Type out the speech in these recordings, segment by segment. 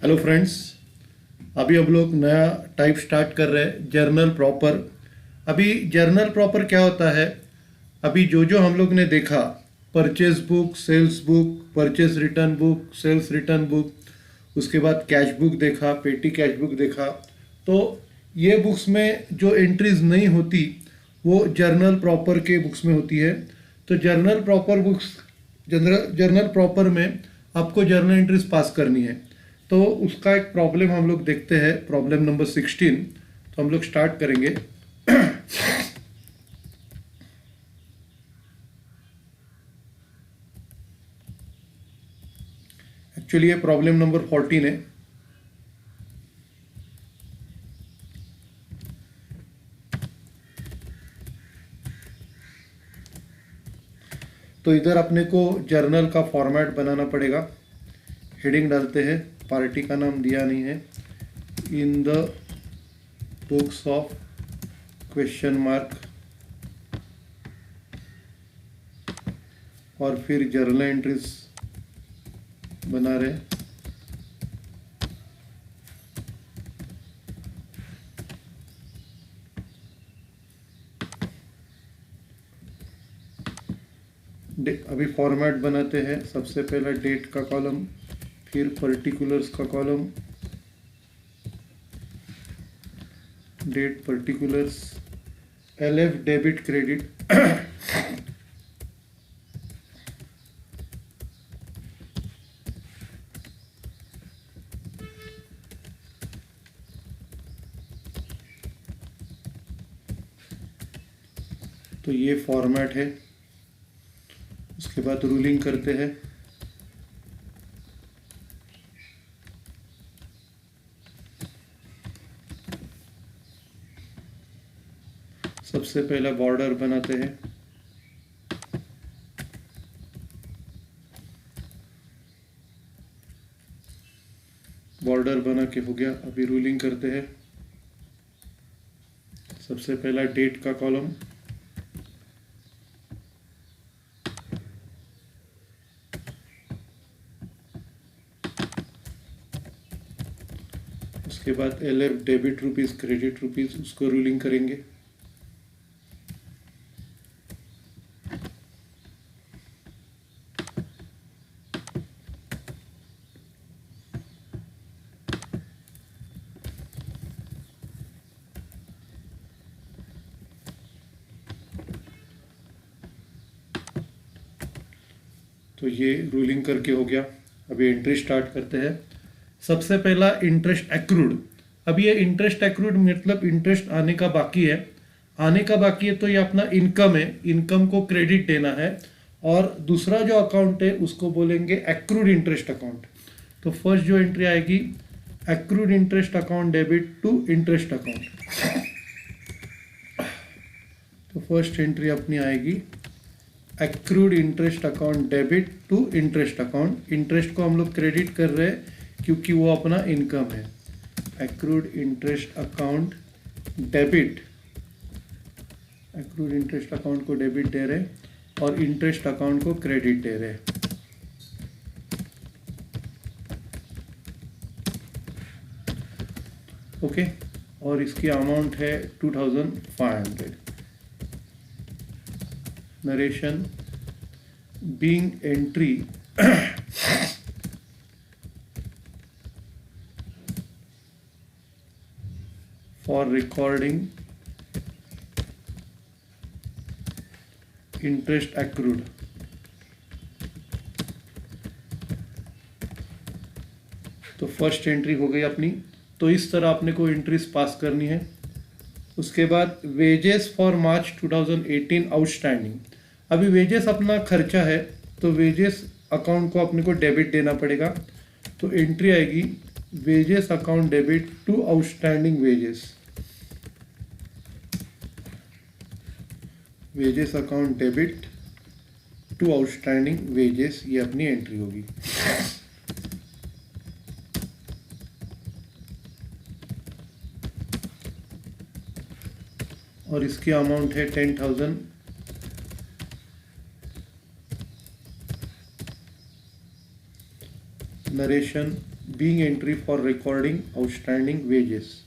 Hello friends, अभी हम लोग नया टाइप स्टार्ट कर रहे हैं, जर्नल प्रॉपर। अभी जर्नल प्रॉपर क्या होता है? अभी जो हम लोग ने देखा, purchase book, sales book, purchase return book, sales return book, उसके बाद कैश बुक देखा, पेटी कैश बुक देखा, तो ये बुक्स में जो एंट्रीज नहीं होती वो जर्नल प्रॉपर के बुक्स में होती है। तो जर्नल प्रॉपर में आपको जर्नल एंट्रीज पास करनी है। तो उसका एक प्रॉब्लम हम लोग देखते हैं, प्रॉब्लम नंबर 16। तो हम लोग स्टार्ट करेंगे। एक्चुअली ये प्रॉब्लम नंबर 14 है। तो इधर अपने को जर्नल का फॉर्मेट बनाना पड़ेगा। हेडिंग डालते हैं, पार्टी का नाम दिया नहीं है, in the books of question mark, और फिर जर्नल एंट्रीज बना रहे। अभी फॉर्मेट बनाते हैं। सबसे पहला डेट का कॉलम, फिर पर्टिकुलर्स का column, date, particulars, LF debit credit, तो ये फॉर्मेट है। उसके बाद रूलिंग करते हैं। सबसे पहला बॉर्डर बनाते हैं। बॉर्डर बना के हो गया। अभी रूलिंग करते हैं। सबसे पहला डेट का कॉलम, उसके बाद LF debit rupees, credit rupees, उसको रूलिंग करेंगे। तो ये रूलिंग करके हो गया। अभी एंट्री स्टार्ट करते हैं। सबसे पहला इंटरेस्ट एक्रूड। अब ये इंटरेस्ट एक्रूड मतलब इंटरेस्ट आने का बाकी है। आने का बाकी है तो ये अपना इनकम है, इनकम को क्रेडिट देना है। और दूसरा जो अकाउंट है उसको बोलेंगे एक्रूड इंटरेस्ट अकाउंट। तो फर्स्ट जो एंट्री आएगी, accrued interest account debit to interest account. तो फर्स्ट एंट्री अपनी आएगी accrued interest account debit to interest account. Interest को हम लोग क्रेडिट कर रहे हैं क्योंकि वो अपना इनकम है। Accrued interest account debit, accrued interest account को डेबिट दे रहे और इंटरेस्ट अकाउंट को क्रेडिट दे रहे। ओके, और इसकी अमाउंट है 2500। Narration, being entry for recording interest accrued। तो फर्स्ट एंट्री हो गई अपनी। तो इस तरह अपने को एंट्रीज पास करनी है। उसके बाद वेजेस फॉर मार्च 2018 आउटस्टैंडिंग। अभी वेजेस अपना खर्चा है तो वेजेस अकाउंट को अपने को डेबिट देना पड़ेगा। तो एंट्री आएगी wages account debit to outstanding wages, wages account debit to outstanding wages, ये अपनी एंट्री होगी। और इसकी अमाउंट है 10,000। Narration, being entry for recording outstanding wages.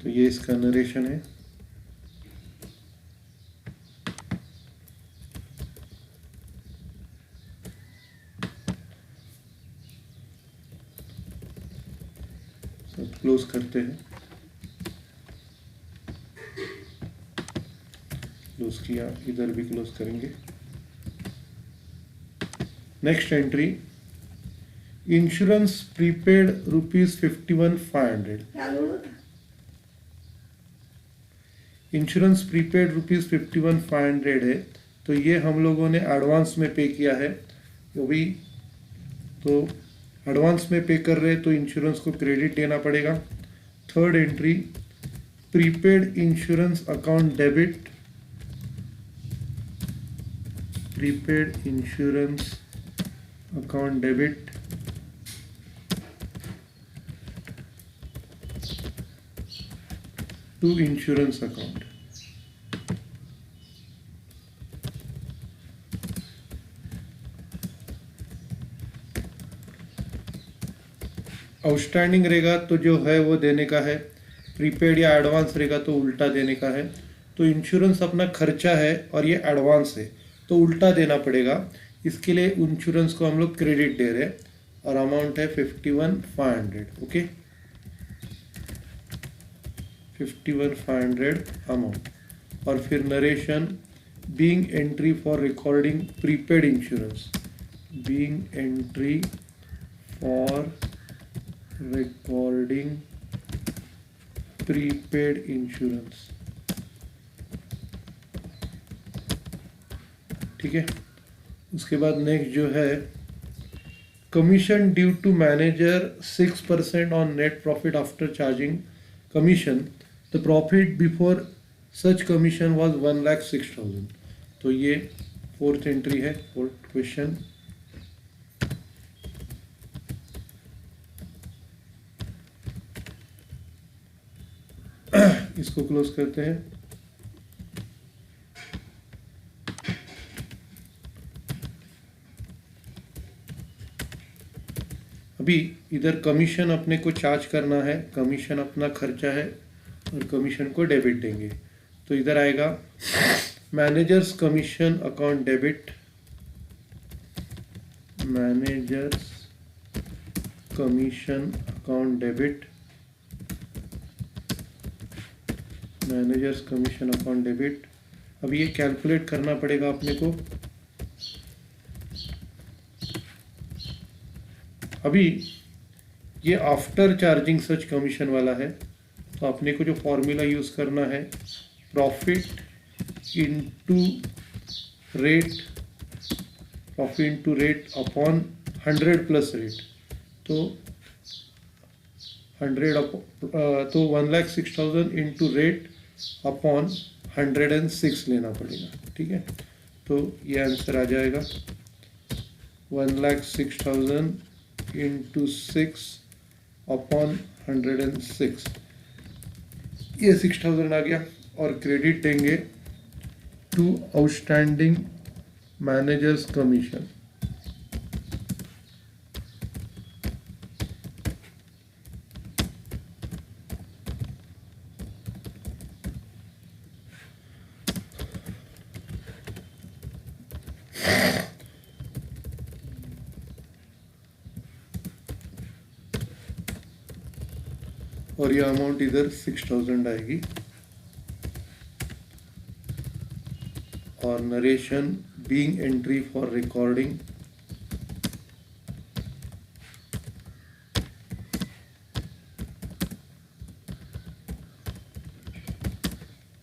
तो ये इसका नरेशन है। सब क्लोज करते हैं। क्लोज किया, इधर भी क्लोज करेंगे। Next entry, insurance prepaid ₹51,500। Insurance prepaid ₹51,500 है, तो ये हम लोगों ने एडवांस में पे किया है। तो भी तो एडवांस में पे कर रहे हैं तो इंश्योरेंस को क्रेडिट देना पड़ेगा। Third entry, prepaid insurance account debit, prepaid insurance account debit to insurance account. Outstanding रहेगा तो जो है वो देने का है, प्रीपेड या एडवांस रहेगा तो उल्टा देने का है। तो इंश्योरेंस अपना खर्चा है और ये एडवांस है तो उल्टा देना पड़ेगा। इसके लिए इंश्योरेंस को हम लोग क्रेडिट दे रहे हैं और अमाउंट है 51,500। Okay, 51,500 amount. और फिर narration, being entry for recording prepaid insurance, being entry for recording prepaid insurance. ठीक है। उसके बाद नेक्स्ट जो है, commission due to manager 6% on net profit after charging commission, the profit before such commission was 1,06,000। तो ये फोर्थ एंट्री है, fourth question. इसको क्लोज करते हैं। अभी इधर कमीशन अपने को चार्ज करना है, कमीशन अपना खर्चा है और कमीशन को डेबिट देंगे। तो इधर आएगा managers commission account debit, managers commission account debit, managers commission account debit. अब ये कैलकुलेट करना पड़ेगा अपने को। अभी ये आफ्टर चार्जिंग सच कमीशन वाला है, तो अपने को जो फॉर्मूला यूज करना है, profit into rate, profit into rate upon 100 plus rate. तो 1,06,000 इंटू रेट अपॉन 106 लेना पड़ेगा। ठीक है, तो ये आंसर आ जाएगा 1,06,000 इंटू 6 अपॉन 106। ये 6,000 आ गया और क्रेडिट देंगे टू आउटस्टैंडिंग मैनेजर्स कमीशन। और ये अमाउंट इधर 6,000 आएगी। और narration, being entry for recording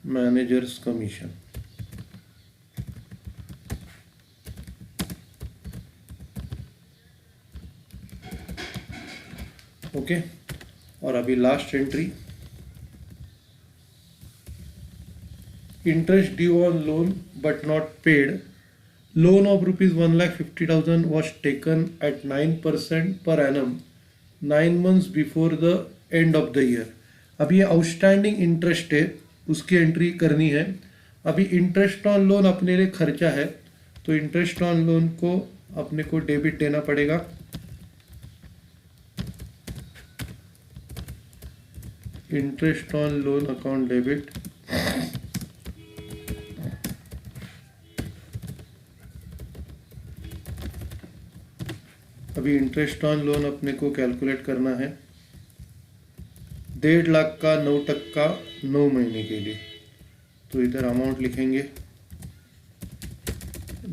managers commission. Okay, और अभी last entry, interest due on loan but not paid loan of rupees 1,50,000 was taken at 9% per annum 9 months before the end of the year. अब ये outstanding interest है, उसकी entry करनी है. अभी interest on loan अपने लिए खर्चा है, तो इंटरेस्ट ऑन लोन को अपने को डेबिट देना पड़ेगा. Interest on loan account debit. अभी इंटरेस्ट ऑन लोन अपने को कैलकुलेट करना है. 1.5 लाख का 9% 9 महीने के लिए, तो इधर अमाउंट लिखेंगे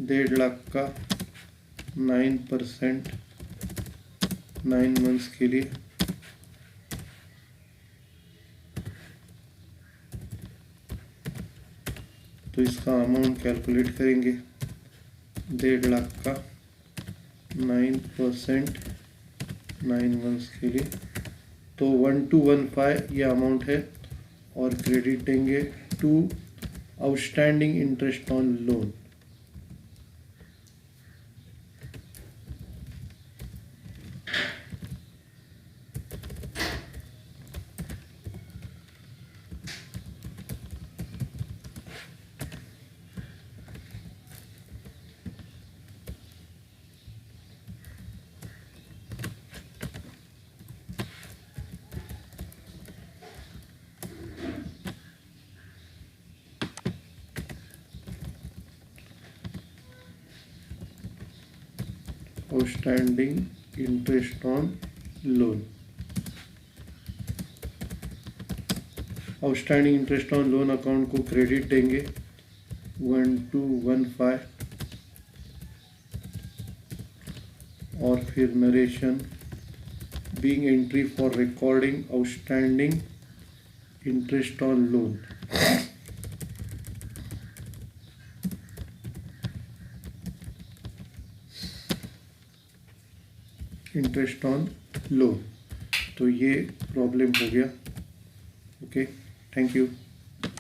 1.5 लाख का 9% 9 मंथ्स के लिए. तो इसका अमाउंट कैलकुलेट करेंगे 1.5 लाख का 9% 9 मंथ्स के लिए, तो 1215 ये अमाउंट है. और क्रेडिट देंगे to outstanding interest on loan. Outstanding interest on loan. Outstanding interest on loan account को क्रेडिट देंगे 1215. और फिर narration being entry for recording outstanding interest on loan. Interest on loan. तो ये प्रॉब्लम हो गया. Okay, thank you.